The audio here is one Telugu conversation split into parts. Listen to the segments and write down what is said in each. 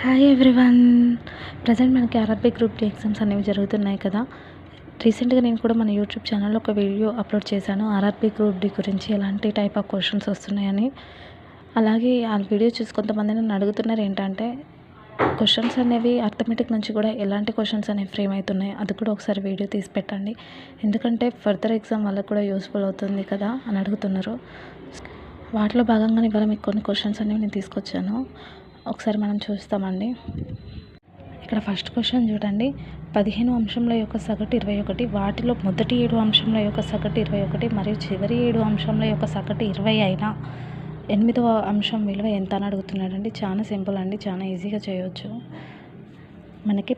Hi everyone. ప్రజెంట్ మనకి ఆర్ఆర్బీ గ్రూప్ డి ఎగ్జామ్స్ అనేవి జరుగుతున్నాయి కదా. రీసెంట్గా నేను కూడా మన యూట్యూబ్ ఛానల్లో ఒక వీడియో అప్లోడ్ చేశాను ఆర్ఆర్బీ గ్రూప్ డి గురించి, ఎలాంటి టైప్ ఆఫ్ క్వశ్చన్స్ వస్తున్నాయని. అలాగే ఆ వీడియో చూసి కొంతమంది నన్ను అడుగుతున్నారు ఏంటంటే, క్వశ్చన్స్ అనేవి అర్థమెటిక్ నుంచి కూడా ఎలాంటి క్వశ్చన్స్ అనేవి ఫ్రేమ్ అవుతున్నాయి, అది కూడా ఒకసారి వీడియో తీసి పెట్టండి, ఎందుకంటే ఫర్దర్ ఎగ్జామ్ వాళ్ళకు కూడా యూస్ఫుల్ అవుతుంది కదా అని అడుగుతున్నారు. వాటిలో భాగంగానే ఇవాళ మీకు కొన్ని క్వశ్చన్స్ అనేవి నేను తీసుకొచ్చాను, ఒకసారి మనం చూస్తామండి. ఇక్కడ ఫస్ట్ క్వశ్చన్ చూడండి. 15 అంశంల యొక్క సగటు 21, వాటిలో మొదటి 7 అంశంల యొక్క సగటు 21 మరియు చివరి 7 అంశంల యొక్క సగటు 20 అయినా 8వ అంశం విలువ ఎంత అని అడుగుతున్నాడండి. చాలా సింపుల్ అండి, చాలా ఈజీగా చేయవచ్చు. మనకి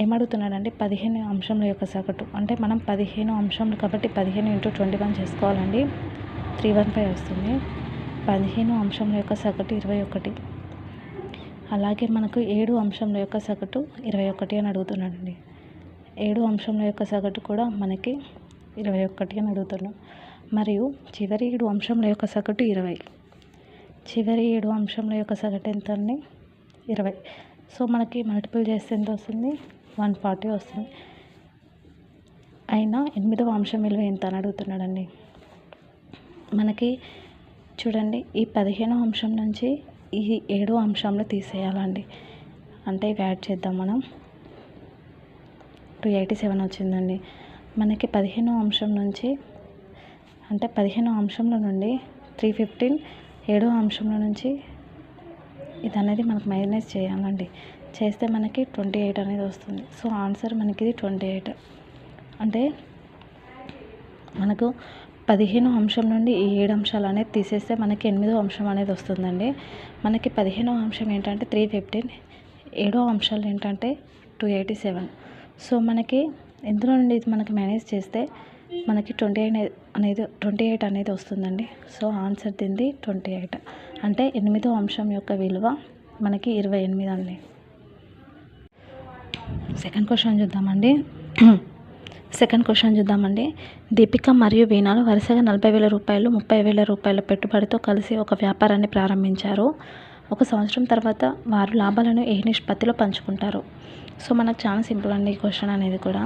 ఏమడుగుతున్నాడంటే 15 అంశంల యొక్క సగటు అంటే మనం 15 అంశంలు కాబట్టి 15 × 21 చేసుకోవాలండి. 315 వస్తుంది. 15 అంశంల యొక్క సగటు 21, అలాగే మనకు 7 అంశంల యొక్క సగటు 21 అని అడుగుతున్నాడండి. 7 అంశంల యొక్క సగటు కూడా మనకి 21 అని అడుగుతున్నాడు. మరియు చివరి 7 అంశంల యొక్క సగటు 20. చివరి 7 అంశంల యొక్క సగటు ఎంత అండి? 20. సో మనకి మల్టిపుల్ చేస్తే ఎంత వస్తుంది? 140 వస్తుంది. అయినా 8వ అంశం విలువ ఎంత అని అడుగుతున్నాడండి. మనకి చూడండి, ఈ 15వ అంశం నుంచి ఈ 7వ అంశంలో తీసేయాలండి. అంటే ఇవి యాడ్ చేద్దాం మనం. 287 వచ్చిందండి. మనకి 15వ అంశం నుంచి అంటే 15వ అంశంలో నుండి 315 7వ అంశంలో నుంచి ఇది అనేది మనకు మైనస్ చేయాలండి. చేస్తే మనకి 28 అనేది వస్తుంది. సో ఆన్సర్ మనకి ఇది 28. అంటే మనకు 15వ అంశం నుండి ఈ 7 అంశాలు అనేది తీసేస్తే మనకి 8వ అంశం అనేది వస్తుందండి. మనకి 15వ అంశం ఏంటంటే 315, 7వ అంశాలు ఏంటంటే 287. సో మనకి ఇందులో నుండి ఇది మనకి మేనేజ్ చేస్తే మనకి 28 అనేది వస్తుందండి. సో ఆన్సర్ దీనిది 28. అంటే 8వ అంశం యొక్క విలువ మనకి 28 అండి. సెకండ్ క్వశ్చన్ చూద్దామండి. దీపిక మరియు వీణాలు వరుసగా 40,000 రూపాయలు, 30,000 రూపాయల పెట్టుబడితో కలిసి ఒక వ్యాపారాన్ని ప్రారంభించారు. 1 సంవత్సరం తర్వాత వారు లాభాలను ఏ నిష్పత్తిలో పంచుకుంటారు? సో మనకు చాలా సింపుల్ అండి ఈ క్వశ్చన్ అనేది కూడా.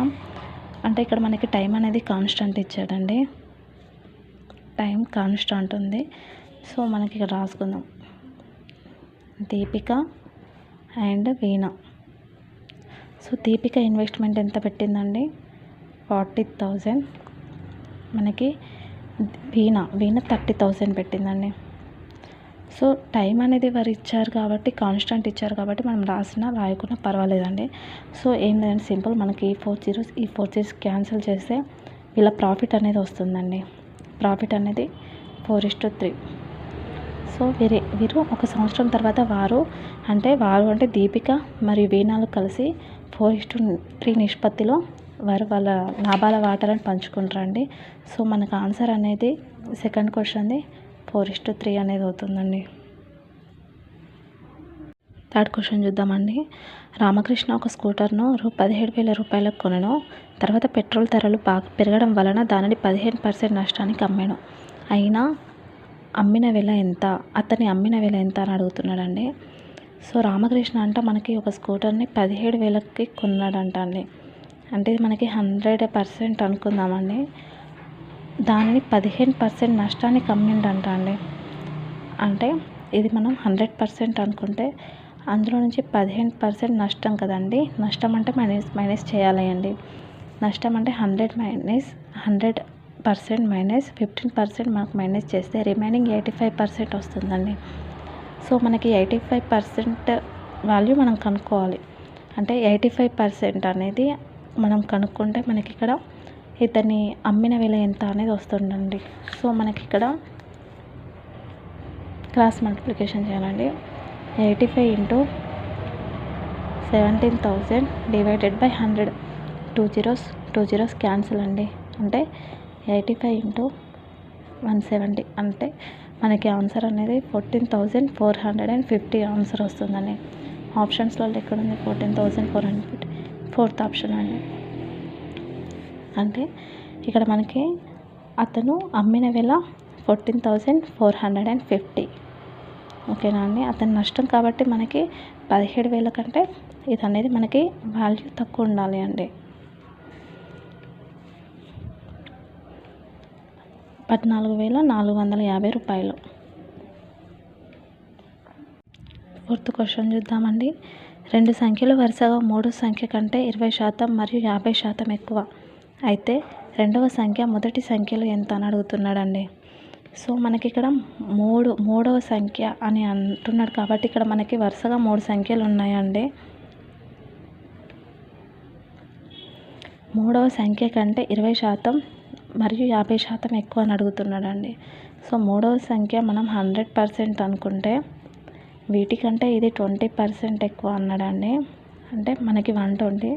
అంటే ఇక్కడ మనకి టైం అనేది కాన్స్టెంట్ ఇచ్చాడండి. టైం కాన్స్టెంట్ ఉంది. సో మనకి ఇక్కడ రాసుకుందాం. Deepika and Veena. So Deepika investment ఎంత పెట్టిందండి? 40,000. మనకి వీణ 30,000 పెట్టిందండి. సో టైం అనేది వారు ఇచ్చారు కాబట్టి, కాన్స్టెంట్ ఇచ్చారు కాబట్టి మనం రాయకున్నా పర్వాలేదండి. సో ఏం లేదండి, సింపుల్. మనకి ఈ 4 zeros క్యాన్సిల్ చేస్తే వీళ్ళ ప్రాఫిట్ అనేది వస్తుందండి. ప్రాఫిట్ అనేది 4:3. సో వీరు 1 సంవత్సరం తర్వాత వారు అంటే దీపిక మరియు వీణాలు కలిసి 4:3 నిష్పత్తిలో వారు వాళ్ళ లాభాల వాటాలను పంచుకుంటారండి. సో మనకు ఆన్సర్ అనేది సెకండ్ క్వశ్చన్ది 4:3 అనేది అవుతుందండి. థర్డ్ క్వశ్చన్ చూద్దామండి. రామకృష్ణ ఒక స్కూటర్ను 17,000 రూపాయలకు కొనను. తర్వాత పెట్రోల్ ధరలు బాగా పెరగడం వలన దానిని 15% నష్టానికి అమ్మాను. అయినా అమ్మిన వెల ఎంత? అతని అమ్మిన వెల ఎంత అని అడుగుతున్నాడండి. సో రామకృష్ణ అంటే మనకి ఒక స్కూటర్ని 17,000కి కొన్నాడంట అండి. అంటే ఇది మనకి 100% అనుకుందామండి. దానిని 15% నష్టానికి అమ్మిండంట అండి. అంటే ఇది మనం 100% అనుకుంటే అందులో నుంచి 15% నష్టం కదండి. నష్టం అంటే మైనస్ చేయాలి అండి. నష్టం అంటే 100% మైనస్ 15% మనకు మైనస్ చేస్తే రిమైనింగ్ 85% వస్తుందండి. సో మనకి 85% వాల్యూ మనం కనుక్కోవాలి. అంటే 85% అనేది మనం కనుక్కుంటే మనకి ఇక్కడ ఇతని అమ్మిన వెల ఎంత అనేది వస్తుందండి. సో మనకి ఇక్కడ క్రాస్ మల్టిప్లికేషన్ చేయాలండి. 85 × 17,000 డివైడెడ్ బై 100. 2 zeros క్యాన్సిల్ అండి. అంటే 85 × 170 అంటే మనకి ఆన్సర్ అనేది 14,450 ఆన్సర్ వస్తుందండి. ఆప్షన్స్లో ఎక్కడ ఉంది? 14,450, 4th ఆప్షన్ అండి. అంటే ఇక్కడ మనకి అతను అమ్మిన వెల 14,450. ఓకేనా అండి. అతని నష్టం కాబట్టి మనకి 17,000 కంటే ఇది అనేది మనకి వాల్యూ తక్కువ ఉండాలి అండి. 14,450 రూపాయలు. ఫోర్త్ క్వశ్చన్ చూద్దామండి. 2 సంఖ్యలు వరుసగా 3 సంఖ్య కంటే 20% మరియు 50% ఎక్కువ అయితే రెండవ సంఖ్య మొదటి సంఖ్యలో ఎంత అని అడుగుతున్నాడండి. సో మనకి ఇక్కడ మూడవ సంఖ్య అని అంటున్నాడు కాబట్టి ఇక్కడ మనకి వరుసగా 3 సంఖ్యలు ఉన్నాయండి. మూడవ సంఖ్య కంటే 20% మరియు 50% ఎక్కువ అని అడుగుతున్నాడండి. సో మూడవ సంఖ్య మనం 100% అనుకుంటే వీటికంటే ఇది 20% ఎక్కువ అన్నాడండి. అంటే మనకి 120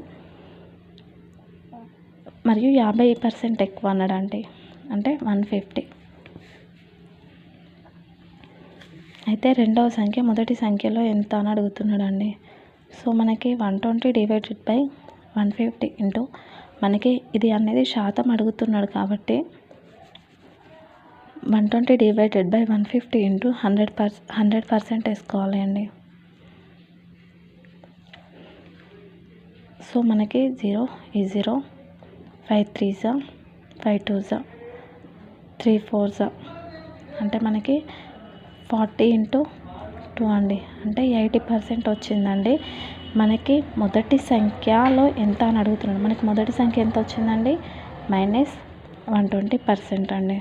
మరియు 50% ఎక్కువ అన్నాడండి. అంటే 150. అయితే రెండవ సంఖ్య మొదటి సంఖ్యలో ఎంత అని అడుగుతున్నాడండి. సో మనకి 120 డివైడెడ్ బై 150 ఇంటూ మనకి ఇది అనేది శాతం అడుగుతున్నాడు కాబట్టి 120 డివైడెడ్ బై 150 ఇంటూ 100% వేసుకోవాలి అండి. సో మనకి 0 ఈ 0 5 3s 5 2s 3 4s అంటే మనకి 40 ఇంటూ 2 అండి. అంటే 80% వచ్చిందండి. మనకి మొదటి సంఖ్యలో ఎంత అని అడుగుతున్నాడు. మనకి మొదటి సంఖ్య ఎంత వచ్చిందండి, -120% అండి.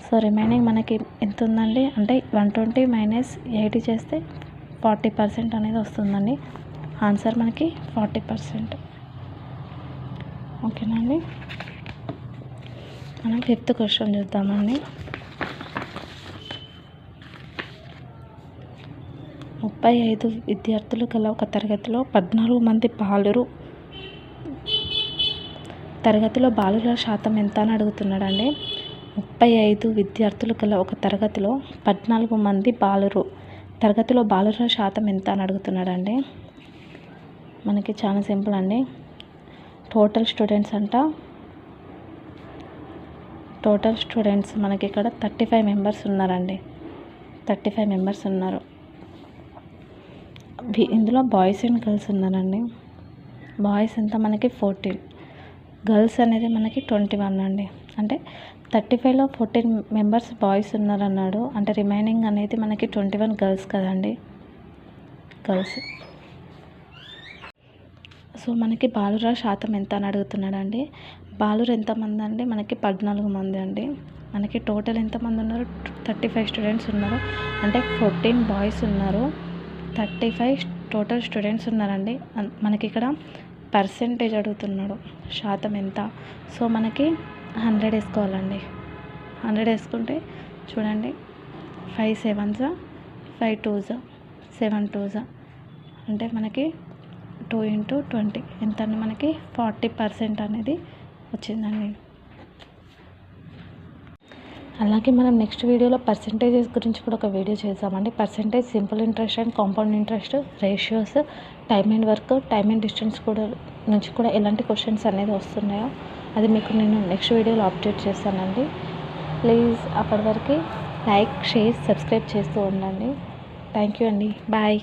సో రిమైనింగ్ మనకి ఎంత ఉందండి అంటే 120 - 80 చేస్తే 40% అనేది వస్తుందండి. ఆన్సర్ మనకి 40%. ఓకేనా అండి. మనం 5th క్వశ్చన్ చూద్దామండి. 35 విద్యార్థులు గల ఒక తరగతిలో 14 మంది తరగతిలో బాలుర శాతం ఎంత అని అడుగుతున్నాడండి. 35 విద్యార్థులు గల ఒక తరగతిలో 14 మంది తరగతిలో బాలుర శాతం ఎంత అని అడుగుతున్నాడండి. మనకి చాలా సింపుల్ అండి. టోటల్ స్టూడెంట్స్ మనకి ఇక్కడ 35 మెంబర్స్ ఉన్నారండి. 35 మెంబర్స్ ఉన్నారు. ఇందులో బాయ్స్ అండ్ గర్ల్స్ ఉన్నారండి. బాయ్స్ ఎంత మనకి 14, గర్ల్స్ అనేది మనకి 21 అండి. అంటే 35లో 14 మెంబర్స్ బాయ్స్ ఉన్నారన్నాడు. అంటే రిమైనింగ్ అనేది మనకి 21 గర్ల్స్ కదండి, గర్ల్స్. సో మనకి బాలుర శాతం ఎంత అని అడుగుతున్నాడండి. బాలురు ఎంతమంది అండి, మనకి 14 మంది అండి. మనకి టోటల్ ఎంతమంది ఉన్నారు, 35 స్టూడెంట్స్ ఉన్నారు. అంటే 14 బాయ్స్ ఉన్నారు, 35 టోటల్ స్టూడెంట్స్ ఉన్నారండి. మనకి ఇక్కడ పర్సెంటేజ్ అడుగుతున్నాడు, శాతం ఎంత. సో మనకి 100 వేసుకోవాలండి. 100 వేసుకుంటే చూడండి 5 7s 5 2s 7 2s అంటే మనకి 2 × 20 ఎంత అండి, మనకి 40% అనేది వచ్చిందండి. అలాగే మనం నెక్స్ట్ వీడియోలో పర్సెంటేజెస్ గురించి కూడా ఒక వీడియో చేద్దామండి. Percentage, simple interest and compound interest, ratios, time and work, time and distance నుంచి కూడా ఎలాంటి క్వశ్చన్స్ అనేది వస్తున్నాయో అది మీకు నేను నెక్స్ట్ వీడియోలో అప్డేట్ చేస్తానండి. ప్లీజ్ అప్పటి వరకు లైక్, షేర్, సబ్స్క్రైబ్ చేస్తూ ఉండండి. థ్యాంక్ యూ అండి. బాయ్.